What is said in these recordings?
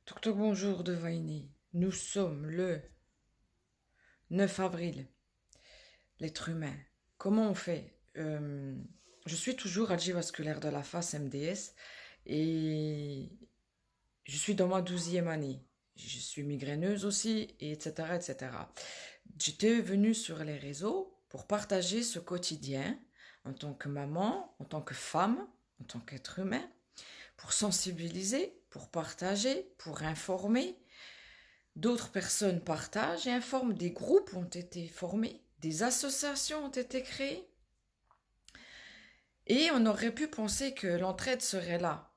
Toc toc bonjour de Vaini. Nous sommes le 9 avril. L'être humain. Comment on fait? Je suis toujours vasculaire de la face MDS et je suis dans ma 12e année. Je suis migraineuse aussi, et etc., etc. J'étais venue sur les réseaux pour partager ce quotidien en tant que maman, en tant que femme, en tant qu'être humain, pour sensibiliser, pour partager, pour informer. D'autres personnes partagent et informent, des groupes ont été formés, des associations ont été créées. Et on aurait pu penser que l'entraide serait là.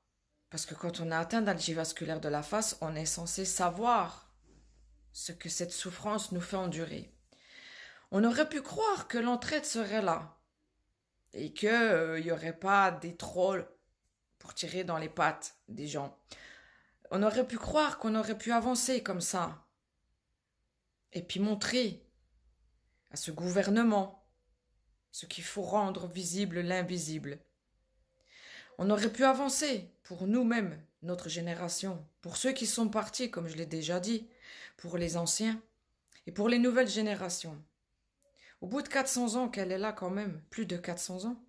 Parce que quand on a atteint l'algie vasculaire de la face, on est censé savoir ce que cette souffrance nous fait endurer. On aurait pu croire que l'entraide serait là. Et qu'il n'y aurait pas des trolls pour tirer dans les pattes des gens. On aurait pu croire qu'on aurait pu avancer comme ça. Et puis montrer à ce gouvernement ce qu'il faut rendre visible l'invisible. On aurait pu avancer pour nous-mêmes, notre génération, pour ceux qui sont partis, comme je l'ai déjà dit, pour les anciens et pour les nouvelles générations. Au bout de 400 ans qu'elle est là quand même, plus de 400 ans,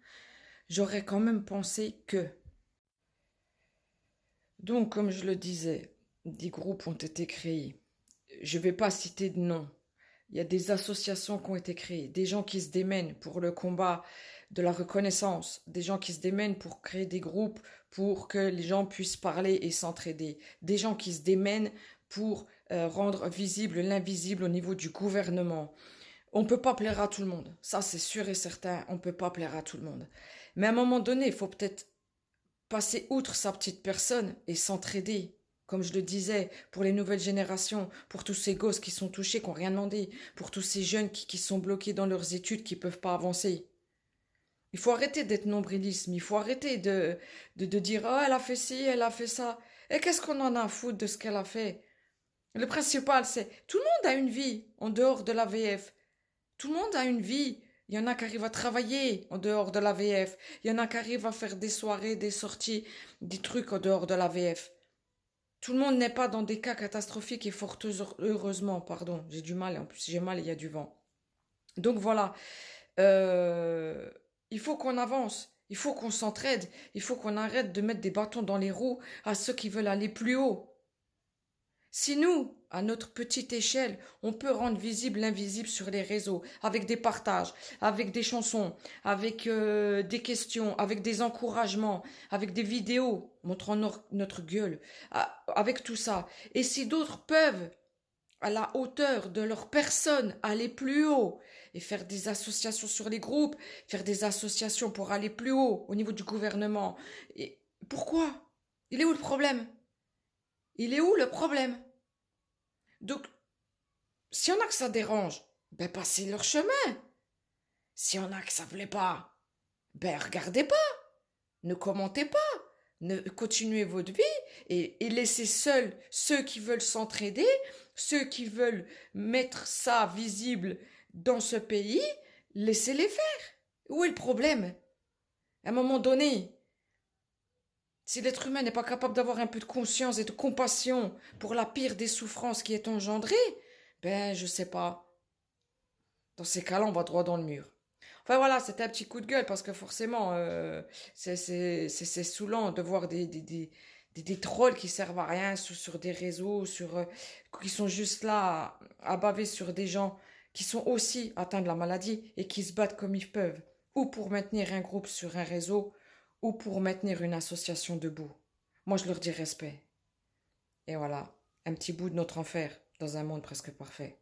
j'aurais quand même pensé que. Donc, comme je le disais, des groupes ont été créés. Je ne vais pas citer de noms. Il y a des associations qui ont été créées, des gens qui se démènent pour le combat de la reconnaissance, des gens qui se démènent pour créer des groupes pour que les gens puissent parler et s'entraider, des gens qui se démènent pour rendre visible l'invisible au niveau du gouvernement. On ne peut pas plaire à tout le monde, ça c'est sûr et certain, on ne peut pas plaire à tout le monde. Mais à un moment donné, il faut peut-être passer outre sa petite personne et s'entraider. Comme je le disais, pour les nouvelles générations, pour tous ces gosses qui sont touchés, qui n'ont rien demandé, pour tous ces jeunes qui sont bloqués dans leurs études, qui ne peuvent pas avancer. Il faut arrêter d'être nombrilisme, il faut arrêter de dire «Oh, elle a fait ci, elle a fait ça». Et qu'est-ce qu'on en a à foutre de ce qu'elle a fait? Le principal, c'est tout le monde a une vie en dehors de la VF. Tout le monde a une vie. Il y en a qui arrivent à travailler en dehors de la VF. Il y en a qui arrivent à faire des soirées, des sorties, des trucs en dehors de la VF. Tout le monde n'est pas dans des cas catastrophiques et fort heureusement, pardon. J'ai du mal, en plus j'ai mal et il y a du vent. Donc voilà, euh, il faut qu'on avance, il faut qu'on s'entraide, il faut qu'on arrête de mettre des bâtons dans les roues à ceux qui veulent aller plus haut. Si nous, à notre petite échelle, on peut rendre visible l'invisible sur les réseaux, avec des partages, avec des chansons, avec des questions, avec des encouragements, avec des vidéos montrant notre gueule, avec tout ça. Et si d'autres peuvent, à la hauteur de leur personne, aller plus haut et faire des associations sur les groupes, faire des associations pour aller plus haut au niveau du gouvernement, et pourquoi? Il est où le problème? Il est où le problème? Donc, s'il y en a que ça dérange, ben passez leur chemin. S'il y en a que ça ne plaît pas, ben regardez pas, ne commentez pas, ne continuez votre vie et laissez seuls ceux qui veulent s'entraider, ceux qui veulent mettre ça visible dans ce pays, laissez-les faire. Où est le problème? À un moment donné, si l'être humain n'est pas capable d'avoir un peu de conscience et de compassion pour la pire des souffrances qui est engendrée, ben je sais pas. Dans ces cas-là, on va droit dans le mur. Enfin voilà, c'était un petit coup de gueule parce que forcément, c'est saoulant de voir des trolls qui servent à rien sur des réseaux, qui sont juste là à baver sur des gens qui sont aussi atteints de la maladie et qui se battent comme ils peuvent, ou pour maintenir un groupe sur un réseau, ou pour maintenir une association debout. Moi, je leur dis respect. Et voilà, un petit bout de notre enfer dans un monde presque parfait.